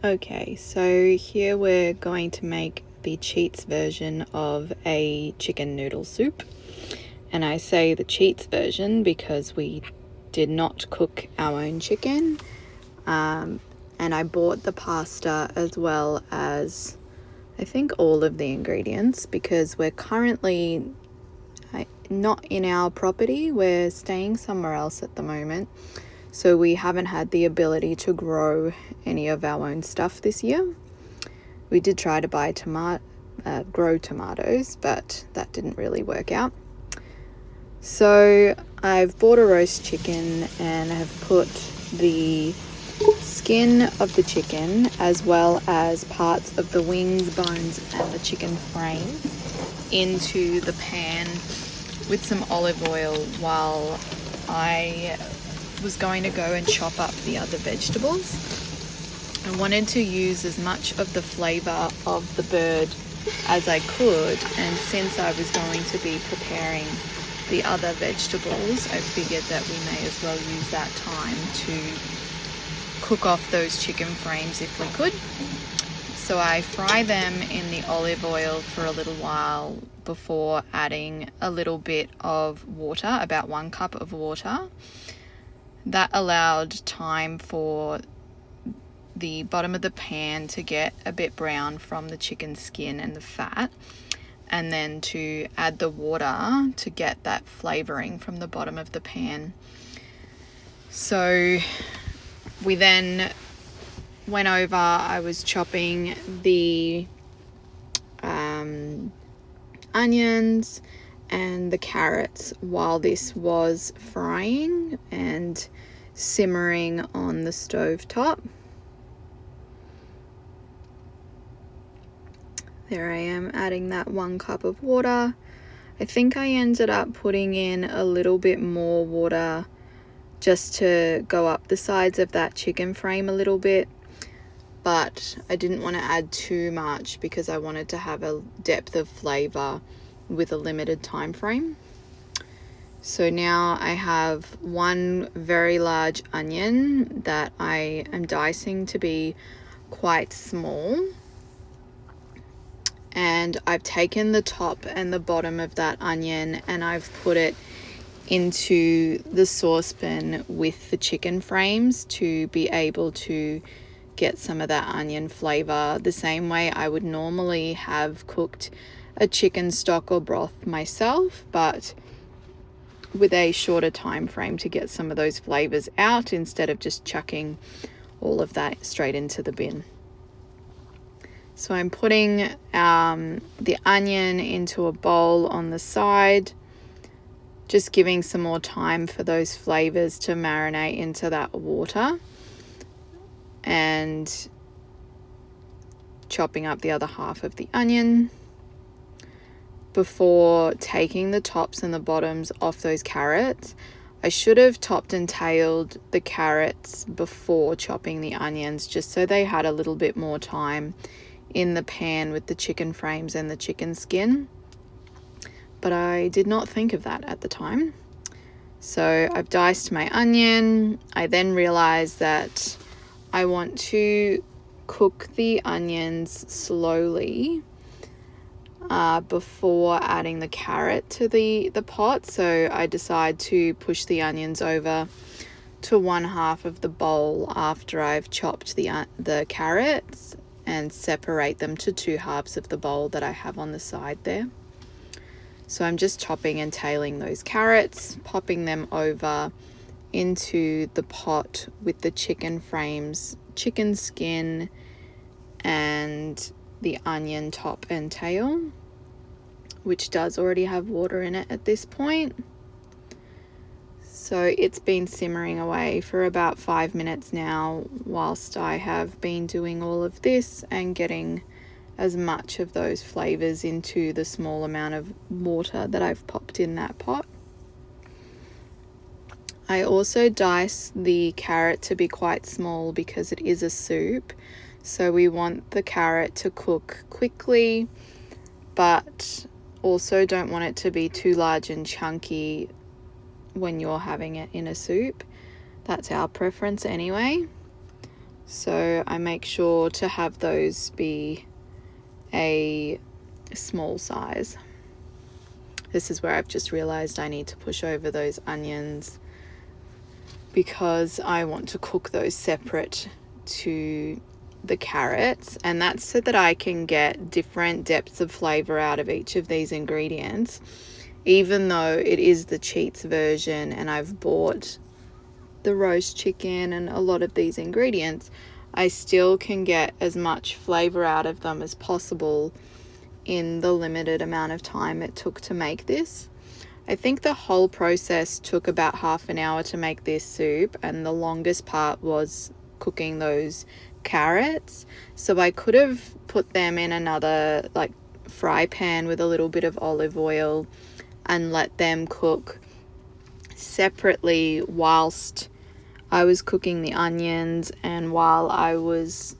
Okay, so here we're going to make the Cheats version of a chicken noodle soup. And I say the Cheats version because we did not cook our own chicken. And I bought the pasta as well as I think all of the ingredients because we're currently not in our property. We're staying somewhere else at the moment. So we haven't had the ability to grow any of our own stuff this year. We did try to buy grow tomatoes, but that didn't really work out. So I've bought a roast chicken and have put the skin of the chicken as well as parts of the wings, bones and the chicken frame into the pan with some olive oil while I was going to go and chop up the other vegetables. I wanted to use as much of the flavor of the bird as I could, and since I was going to be preparing the other vegetables, I figured that we may as well use that time to cook off those chicken frames if we could. So I fry them in the olive oil for a little while before adding a little bit of water, about 1 cup of water. That allowed time for the bottom of the pan to get a bit brown from the chicken skin and the fat, and then to add the water to get that flavoring from the bottom of the pan. So we then went over, I was chopping the onions and the carrots while this was frying and simmering on the stove top. There I am adding that 1 cup of water. I think I ended up putting in a little bit more water just to go up the sides of that chicken frame a little bit, but I didn't want to add too much because I wanted to have a depth of flavor with a limited time frame. So now I have 1 very large onion that I am dicing to be quite small, and I've taken the top and the bottom of that onion and I've put it into the saucepan with the chicken frames to be able to get some of that onion flavor the same way I would normally have cooked a chicken stock or broth myself, but with a shorter time frame to get some of those flavors out instead of just chucking all of that straight into the bin. So I'm putting the onion into a bowl on the side, just giving some more time for those flavors to marinate into that water, and chopping up the other half of the onion before taking the tops and the bottoms off those carrots. I should have topped and tailed the carrots before chopping the onions just so they had a little bit more time in the pan with the chicken frames and the chicken skin, but I did not think of that at the time. So I've diced my onion. I then realized that I want to cook the onions slowly before adding the carrot to the pot. So I decide to push the onions over to 1/2 of the bowl after I've chopped the carrots, and separate them to 2 halves of the bowl that I have on the side there. So I'm just chopping and tailing those carrots, popping them over into the pot with the chicken frames, chicken skin, and the onion top and tail, which does already have water in it at this point. So it's been simmering away for about 5 minutes now whilst I have been doing all of this and getting as much of those flavors into the small amount of water that I've popped in that pot. I also dice the carrot to be quite small because it is a soup. So we want the carrot to cook quickly, but also don't want it to be too large and chunky when you're having it in a soup. That's our preference anyway. So I make sure to have those be a small size. This is where I've just realized I need to push over those onions because I want to cook those separate to the carrots, and that's so that I can get different depths of flavor out of each of these ingredients. Even though it is the cheats version and I've bought the roast chicken and a lot of these ingredients, I still can get as much flavor out of them as possible in the limited amount of time it took to make this. I think the whole process took about half an hour to make this soup, and the longest part was cooking those carrots. So I could have put them in another like fry pan with a little bit of olive oil and let them cook separately whilst I was cooking the onions and while I was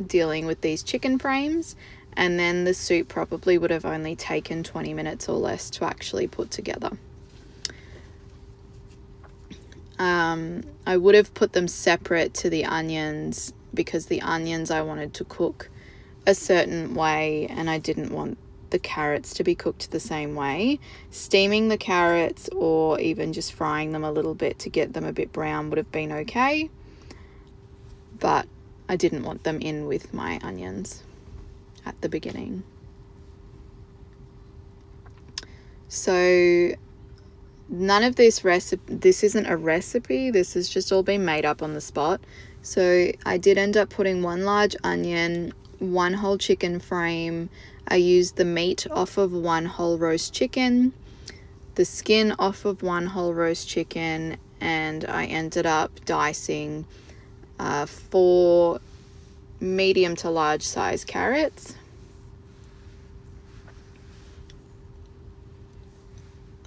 dealing with these chicken frames, and then the soup probably would have only taken 20 minutes or less to actually put together. I would have put them separate to the onions because the onions I wanted to cook a certain way and I didn't want the carrots to be cooked the same way. Steaming the carrots or even just frying them a little bit to get them a bit brown would have been okay, but I didn't want them in with my onions at the beginning. So none of this isn't a recipe, this has just all been made up on the spot. So I did end up putting 1 large onion, 1 whole chicken frame. I used the meat off of 1 whole roast chicken, the skin off of 1 whole roast chicken, and I ended up dicing 4 medium to large size carrots.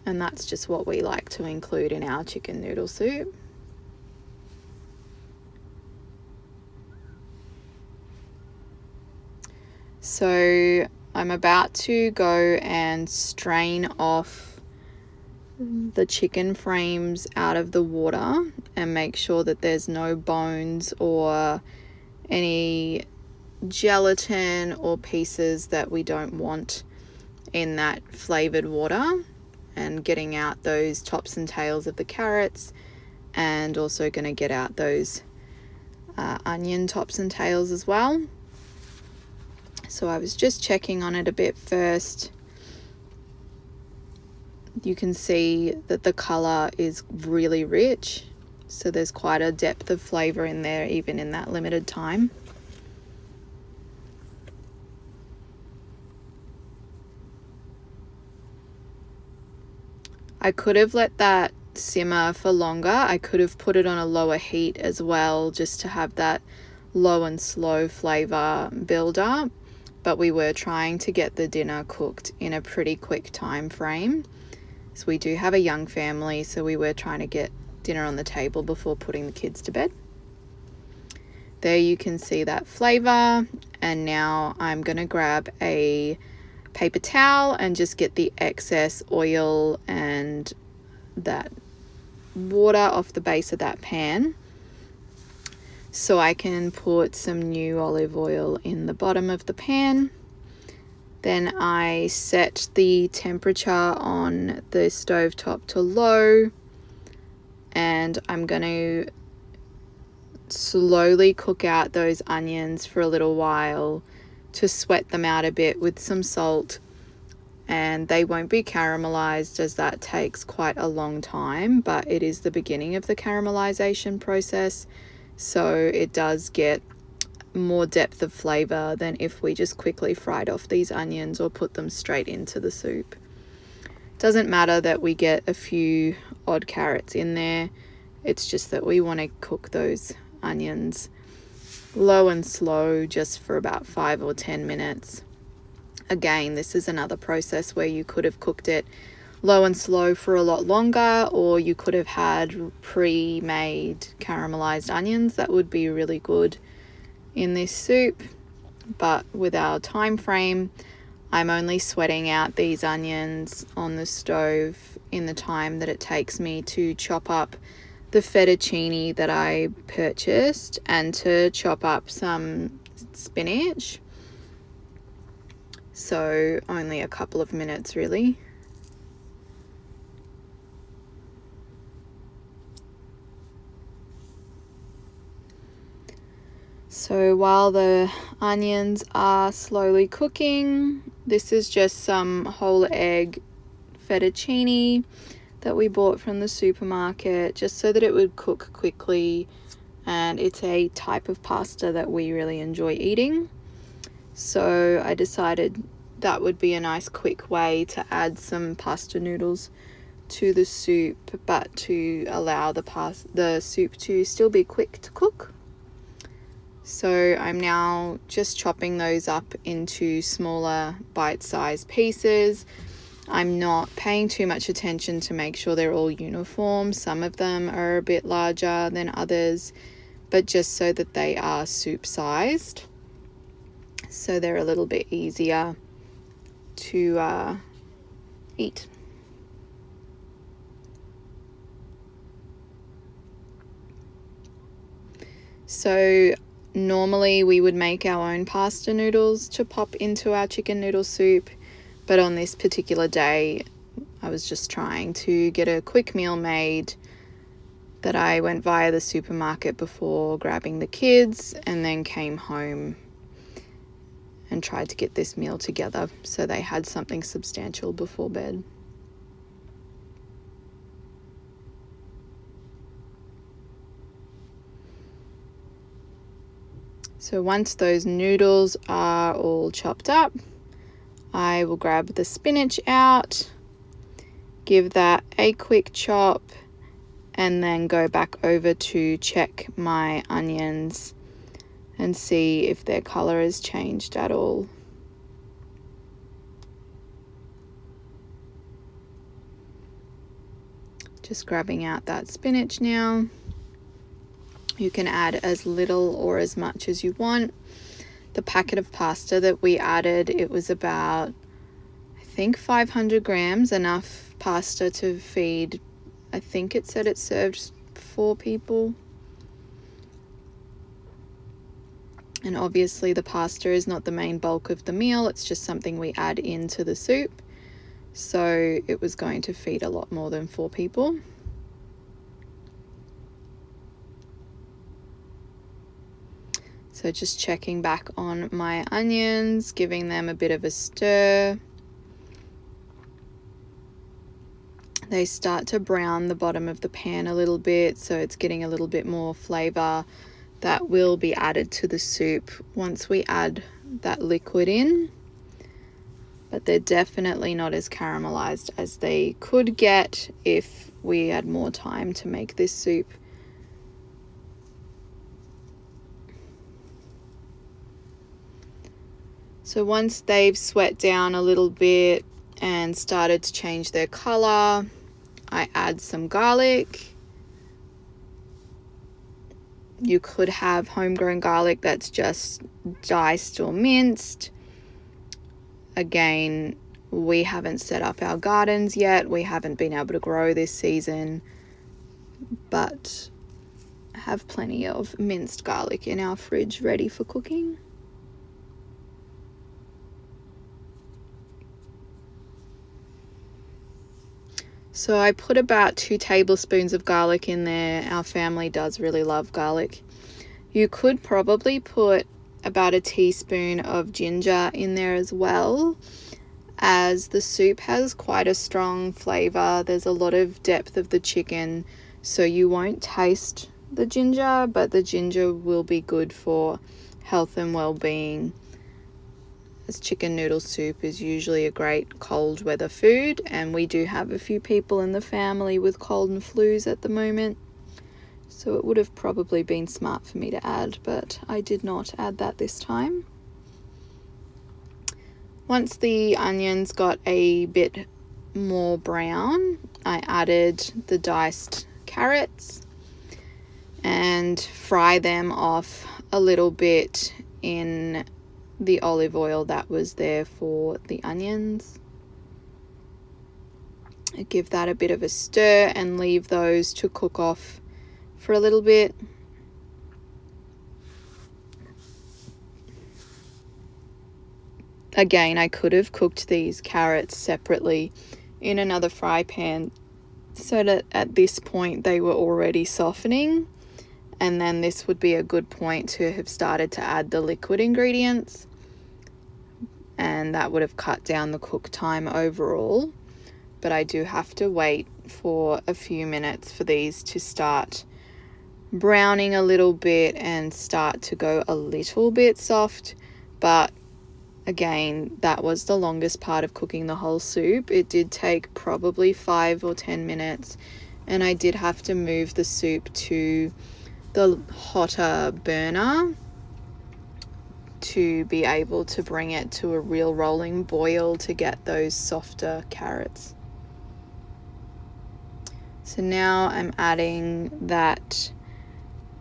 And that's just what we like to include in our chicken noodle soup. So I'm about to go and strain off the chicken frames out of the water and make sure that there's no bones or any gelatin or pieces that we don't want in that flavored water, and getting out those tops and tails of the carrots, and also going to get out those onion tops and tails as well. So I was just checking on it a bit first. You can see that the color is really rich, so there's quite a depth of flavor in there even in that limited time. I could have let that simmer for longer. I could have put it on a lower heat as well, just to have that low and slow flavor build up, but we were trying to get the dinner cooked in a pretty quick time frame. So we do have a young family, so we were trying to get dinner on the table before putting the kids to bed. There you can see that flavor, and now I'm going to grab a paper towel and just get the excess oil and that water off the base of that pan, so I can put some new olive oil in the bottom of the pan. Then I set the temperature on the stovetop to low, and I'm going to slowly cook out those onions for a little while to sweat them out a bit with some salt, and they won't be caramelized as that takes quite a long time, but it is the beginning of the caramelization process, so it does get more depth of flavor than if we just quickly fried off these onions or put them straight into the soup. Doesn't matter that we get a few odd carrots in there, it's just that we want to cook those onions low and slow just for about 5 or 10 minutes. Again, this is another process where you could have cooked it low and slow for a lot longer, or you could have had pre-made caramelized onions that would be really good in this soup. But with our time frame, I'm only sweating out these onions on the stove in the time that it takes me to chop up the fettuccine that I purchased and to chop up some spinach. So only a couple of minutes really. So while the onions are slowly cooking, this is just some whole egg fettuccine that we bought from the supermarket just so that it would cook quickly, and it's a type of pasta that we really enjoy eating. So I decided that would be a nice quick way to add some pasta noodles to the soup, but to allow the soup to still be quick to cook. So I'm now just chopping those up into smaller bite-sized pieces. I'm not paying too much attention to make sure they're all uniform. Some of them are a bit larger than others, but just so that they are soup-sized, so they're a little bit easier to eat. So normally we would make our own pasta noodles to pop into our chicken noodle soup, but on this particular day I was just trying to get a quick meal made that I went via the supermarket before grabbing the kids, and then came home and tried to get this meal together so they had something substantial before bed. So once those noodles are all chopped up, I will grab the spinach out, give that a quick chop, and then go back over to check my onions and see if their color has changed at all. Just grabbing out that spinach now. You can add as little or as much as you want. The packet of pasta that we added, it was about, I think, 500 grams, enough pasta to feed, I think it said it served 4 people. And obviously the pasta is not the main bulk of the meal, it's just something we add into the soup. So it was going to feed a lot more than 4 people. So just checking back on my onions, giving them a bit of a stir. They start to brown the bottom of the pan a little bit, so it's getting a little bit more flavor that will be added to the soup once we add that liquid in. But they're definitely not as caramelized as they could get if we had more time to make this soup. So once they've sweat down a little bit and started to change their color, I add some garlic. You could have homegrown garlic that's just diced or minced. Again, we haven't set up our gardens yet. We haven't been able to grow this season, but have plenty of minced garlic in our fridge ready for cooking. So I put about 2 tablespoons of garlic in there. Our family does really love garlic. You could probably put about a teaspoon of ginger in there as well, as the soup has quite a strong flavor. There's a lot of depth of the chicken, so you won't taste the ginger, but the ginger will be good for health and well-being, as chicken noodle soup is usually a great cold weather food, and we do have a few people in the family with cold and flus at the moment, so it would have probably been smart for me to add, but I did not add that this time. Once the onions got a bit more brown, I added the diced carrots and fry them off a little bit in the olive oil that was there for the onions. I give that a bit of a stir and leave those to cook off for a little bit. Again, I could have cooked these carrots separately in another fry pan so that at this point they were already softening, and then this would be a good point to have started to add the liquid ingredients, and that would have cut down the cook time overall. But I do have to wait for a few minutes for these to start browning a little bit and start to go a little bit soft. But again, that was the longest part of cooking the whole soup. It did take probably 5 or 10 minutes, and I did have to move the soup to the hotter burner to be able to bring it to a real rolling boil to get those softer carrots. So now I'm adding that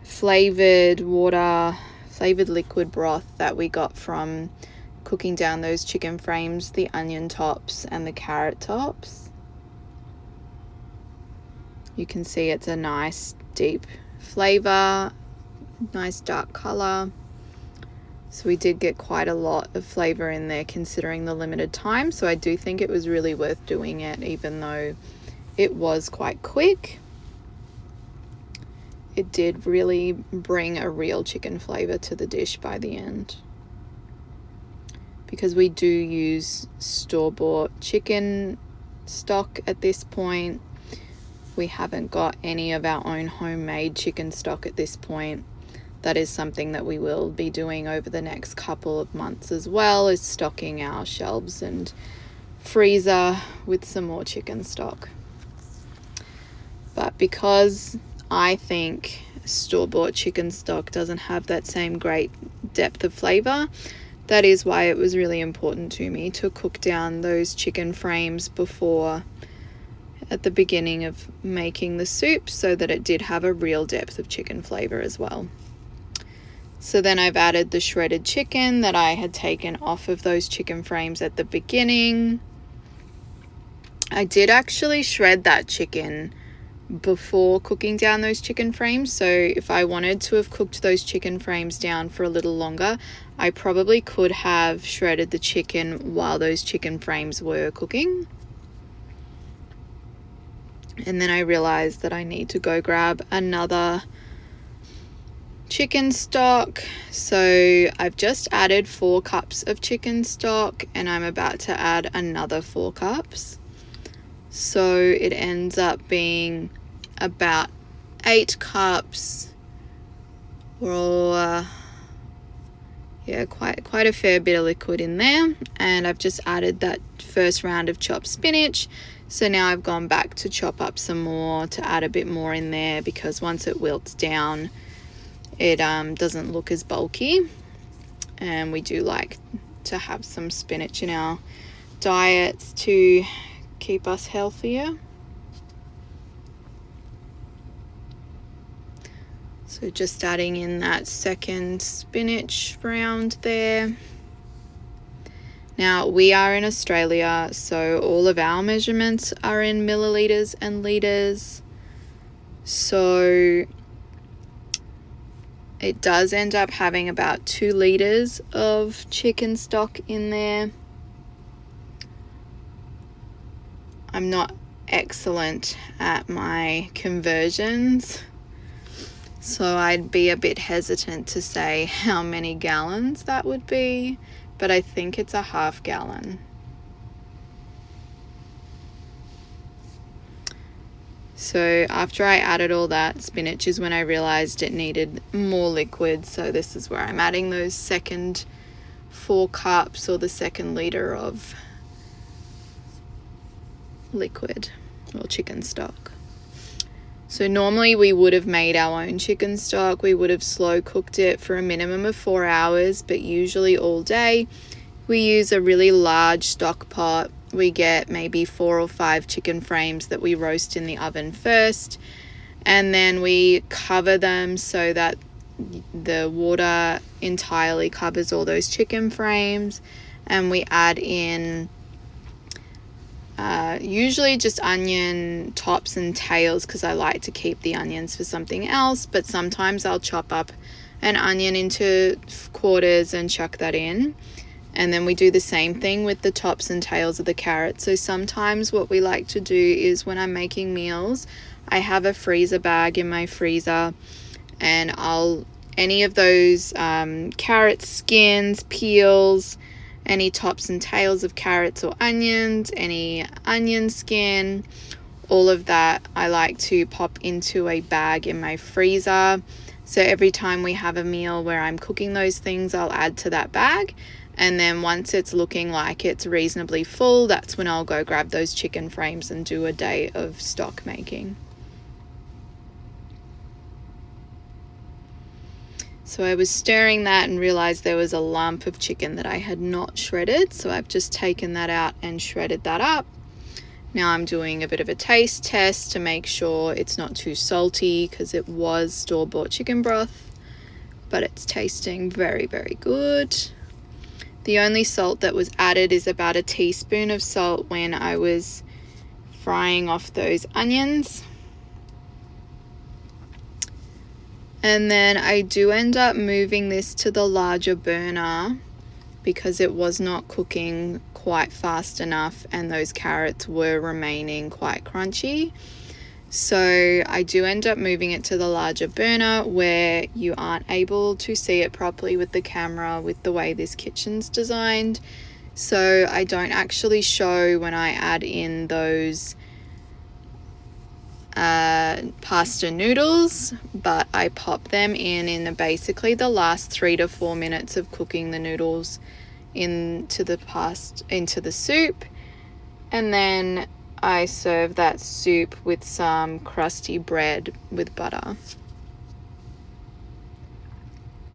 flavored liquid broth that we got from cooking down those chicken frames, the onion tops and the carrot tops. You can see it's a nice deep flavor, nice dark color. So we did get quite a lot of flavor in there considering the limited time. So I do think it was really worth doing it, even though it was quite quick. It did really bring a real chicken flavor to the dish by the end. Because we do use store-bought chicken stock at this point. We haven't got any of our own homemade chicken stock at this point. That is something that we will be doing over the next couple of months as well, is stocking our shelves and freezer with some more chicken stock. But because I think store-bought chicken stock doesn't have that same great depth of flavor, that is why it was really important to me to cook down those chicken frames before, at the beginning of making the soup, so that it did have a real depth of chicken flavor as well. So then I've added the shredded chicken that I had taken off of those chicken frames at the beginning. I did actually shred that chicken before cooking down those chicken frames, so if I wanted to have cooked those chicken frames down for a little longer, I probably could have shredded the chicken while those chicken frames were cooking. And then I realized that I need to go grab another chicken stock, so I've just added 4 cups of chicken stock, and I'm about to add another 4 cups, so it ends up being about 8 cups, or quite a fair bit of liquid in there. And I've just added that first round of chopped spinach, so now I've gone back to chop up some more to add a bit more in there, because once it wilts down it doesn't look as bulky, and we do like to have some spinach in our diets to keep us healthier. So just adding in that second spinach round there. Now we are in Australia, so all of our measurements are in milliliters and liters. So it does end up having about 2 liters of chicken stock in there. I'm not excellent at my conversions, so I'd be a bit hesitant to say how many gallons that would be, but I think it's a half gallon. So after I added all that spinach is when I realized it needed more liquid, so this is where I'm adding those second 4 cups or the second liter of liquid or chicken stock. So normally we would have made our own chicken stock. We would have slow cooked it for a minimum of 4 hours, but usually all day. We use a really large stock pot. We get maybe 4 or 5 chicken frames that we roast in the oven first, and then we cover them so that the water entirely covers all those chicken frames, and we add in usually just onion tops and tails because I like to keep the onions for something else, but sometimes I'll chop up an onion into quarters and chuck that in. And then we do the same thing with the tops and tails of the carrots. So sometimes what we like to do is when I'm making meals, I have a freezer bag in my freezer, and any of those carrot skins, peels, any tops and tails of carrots or onions, any onion skin, all of that I like to pop into a bag in my freezer. So every time we have a meal where I'm cooking those things, I'll add to that bag. And then once it's looking like it's reasonably full, that's when I'll go grab those chicken frames and do a day of stock making. So I was stirring that and realized there was a lump of chicken that I had not shredded. So I've just taken that out and shredded that up. Now I'm doing a bit of a taste test to make sure it's not too salty because it was store-bought chicken broth, but it's tasting very, very good. The only salt that was added is about a teaspoon of salt when I was frying off those onions. And then I do end up moving this to the larger burner because it was not cooking quite fast enough and those carrots were remaining quite crunchy. So I do end up moving it to the larger burner where you aren't able to see it properly with the camera with the way this kitchen's designed. So I don't actually show when I add in those pasta noodles, but I pop them in basically the last 3 to 4 minutes of cooking the noodles into the soup, and then I serve that soup with some crusty bread with butter.